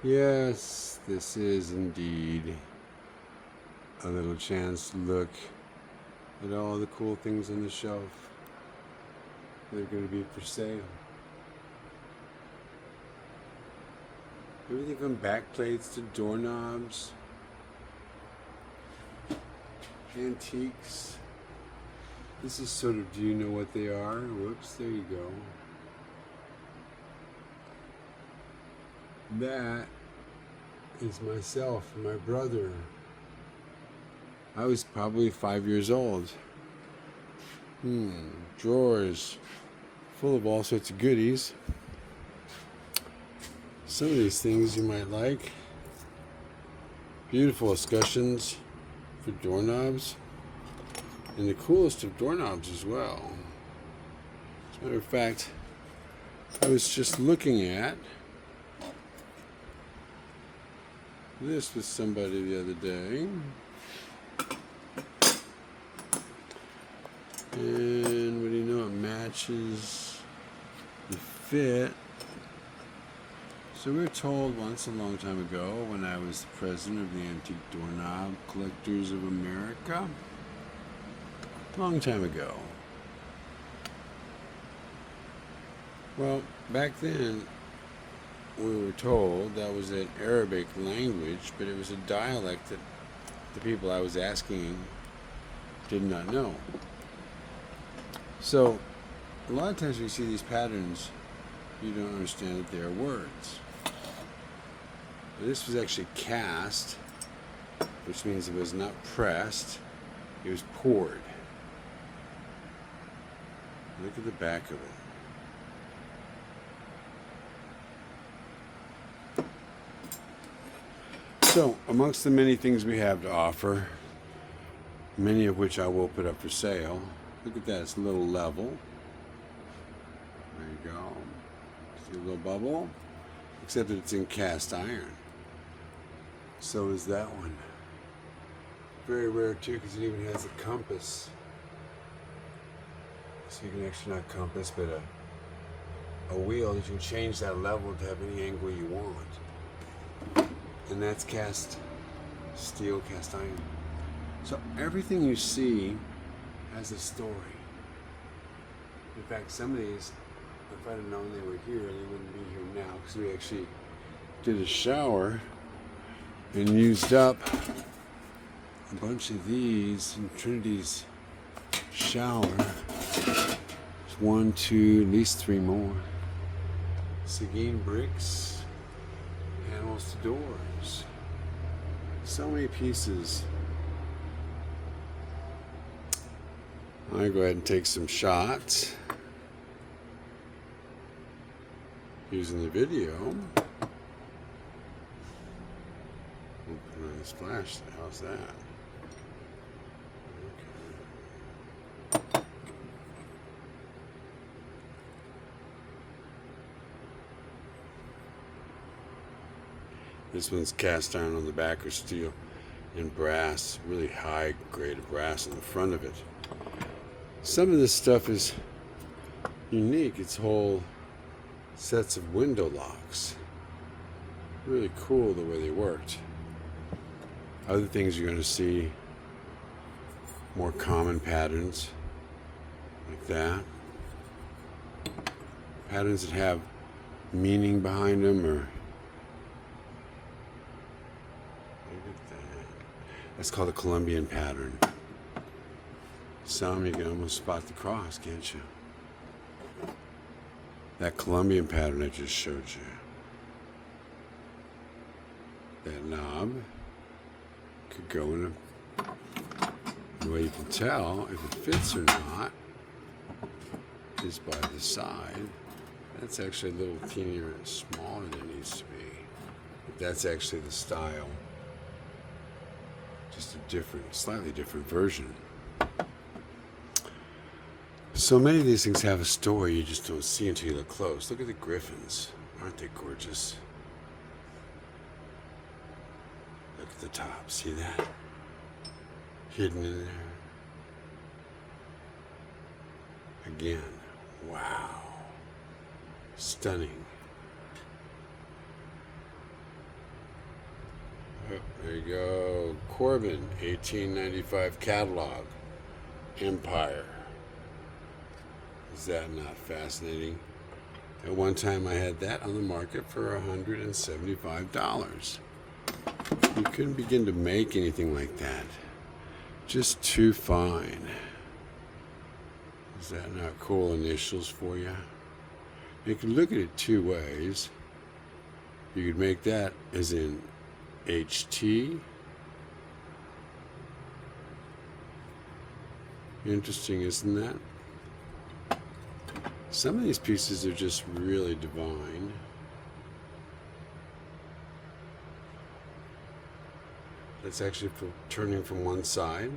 Yes, this is indeed a little chance to look at all the cool things on the shelf that are going to be for sale. Everything from backplates to doorknobs, antiques. This is sort of, do you know what they are? Whoops, there you go. That is myself and my brother. I was probably 5 years old. Drawers full of all sorts of goodies. Some of these things you might like. Beautiful escutcheons for doorknobs. And the coolest of doorknobs as well. As a matter of fact, I was just looking at this with somebody the other day. And what do you know, it matches the fit. So we were told once a long time ago when I was the president of the Antique Doorknob Collectors of America. Long time ago. Well, back then we were told that was an Arabic language, but it was a dialect that the people I was asking did not know. So, a lot of times when you see these patterns, you don't understand that they are words. But this was actually cast, which means it was not pressed, it was poured. Look at the back of it. So, amongst the many things we have to offer, many of which I will put up for sale, look at that, it's a little level. There you go. See a little bubble? Except that it's in cast iron. So is that one. Very rare too, because it even has a compass. So you can actually, not compass, but a wheel that you can change that level to have any angle you want. And that's cast steel, cast iron. So everything you see has a story. In fact, some of these, if I'd have known they were here, they wouldn't be here now, because we actually did a shower and used up a bunch of these in Trinity's shower. There's 1, 2, at least 3 more. Seguin bricks, panels to doors. So many pieces. I'm going to go ahead and take some shots using the video. We'll put on this flash. How's that? Okay. This one's cast iron on the back or steel and brass, really high grade of brass on the front of it. Some of this stuff is unique. It's whole sets of window locks. Really cool the way they worked. Other things you're going to see, more common patterns like that. Patterns that have meaning behind them, or look at that. That's called a Colombian pattern. Some you can almost spot the cross, can't you? That Colombian pattern I just showed you. That knob could go in the way you can tell if it fits or not is by the side. That's actually a little teenier and smaller than it needs to be. But that's actually the style. Just a different, slightly different version. So many of these things have a story you just don't see until you look close. Look at the griffins. Aren't they gorgeous? Look at the top. See that? Hidden in there. Again. Wow. Stunning. Oh, there you go. Corbin, 1895 catalog. Empire. Is that not fascinating? At one time I had that on the market for $175. You couldn't begin to make anything like that. Just too fine. Is that not cool initials for you? You can look at it two ways. You could make that as in HT. Interesting, isn't that? Some of these pieces are just really divine. That's actually for turning from one side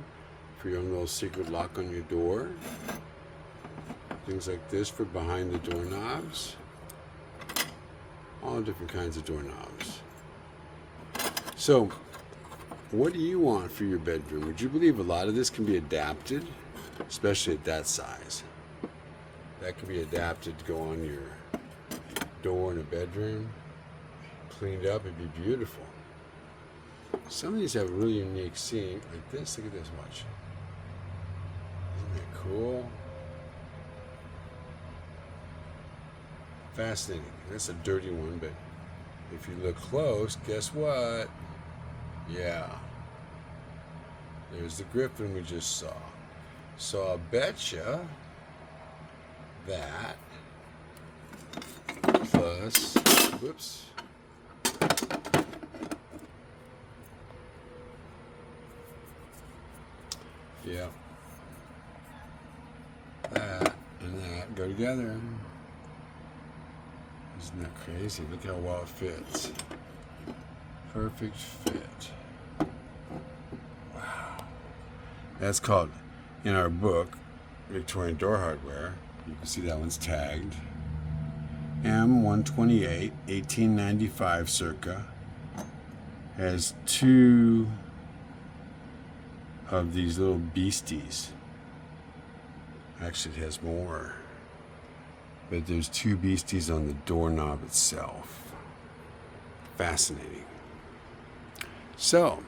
for your own little secret lock on your door. Things like this for behind the doorknobs. All different kinds of doorknobs. So, what do you want for your bedroom? Would you believe a lot of this can be adapted, especially at that size? That can be adapted to go on your door in a bedroom. Cleaned up, it'd be beautiful. Some of these have a really unique seam, like this. Look at this, watch. Isn't that cool? Fascinating. That's a dirty one, but if you look close, guess what? Yeah. There's the griffin we just saw. So I'll betcha that plus, whoops. Yeah. That and that go together. Isn't that crazy? Look how well it fits. Perfect fit. Wow. That's called, in our book, Victorian Door Hardware, you can see that one's tagged. M128, 1895 circa. Has two of these little beasties. Actually, it has more. But there's two beasties on the doorknob itself. Fascinating. So,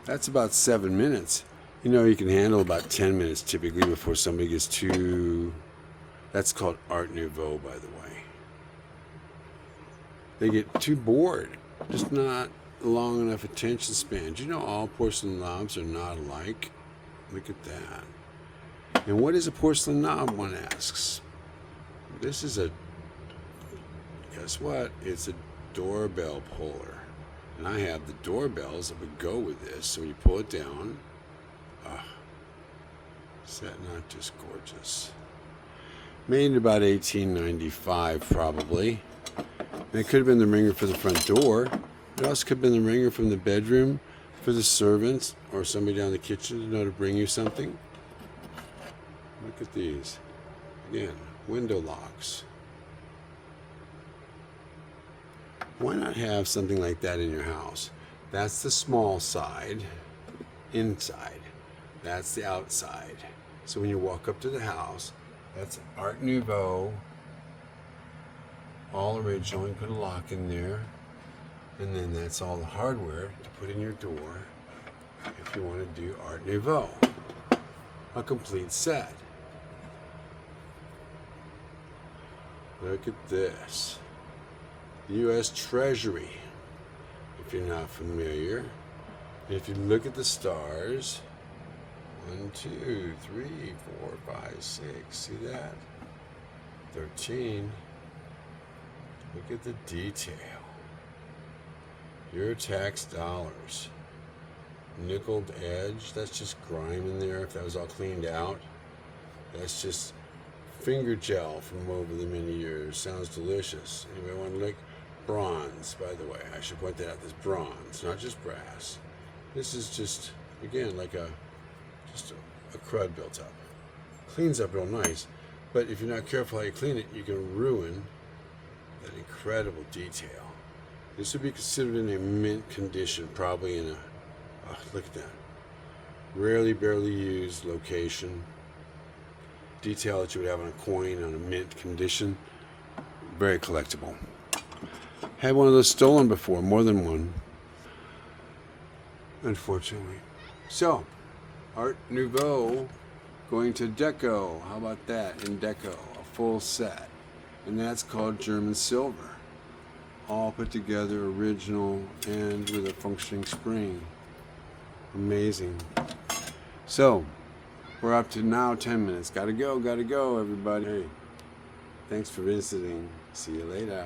that's about 7 minutes. You know, you can handle about 10 minutes typically before somebody gets too... That's called Art Nouveau, by the way. They get too bored. Just not long enough attention span. Do you know all porcelain knobs are not alike? Look at that. And what is a porcelain knob, one asks? This is a, guess what? It's a doorbell puller. And I have the doorbells that would go with this. So when you pull it down, is that not just gorgeous? Made in about 1895, probably. And it could have been the ringer for the front door. It also could have been the ringer from the bedroom for the servants or somebody down the kitchen to know to bring you something. Look at these. Again, window locks. Why not have something like that in your house? That's the small side, inside. That's the outside. So when you walk up to the house, that's Art Nouveau, all original. You put a lock in there, and then that's all the hardware to put in your door if you want to do Art Nouveau. A complete set. Look at this. U.S. Treasury, if you're not familiar. If you look at the stars, 1, 2, 3, 4, 5, 6, see that? 13. Look at the detail. Your tax dollars. Nickeled edge, that's just grime in there. If that was all cleaned out, that's just finger gel from over the many years. Sounds delicious. Anybody want to lick? Bronze, by the way. I should point that out. This bronze, not just brass. This is just, again, like a crud built up. Cleans up real nice, but if you're not careful how you clean it, you can ruin that incredible detail. This would be considered in a mint condition, probably in a, look at that. Rarely, barely used location. Detail that you would have on a coin on a mint condition. Very collectible. Had one of those stolen before, more than one. unfortunately. So, Art Nouveau going to Deco. How about that? In Deco, a full set. And that's called German Silver. All put together, original, and with a functioning spring. Amazing. So, we're up to now 10 minutes. Gotta go, everybody. Hey, thanks for visiting. See you later.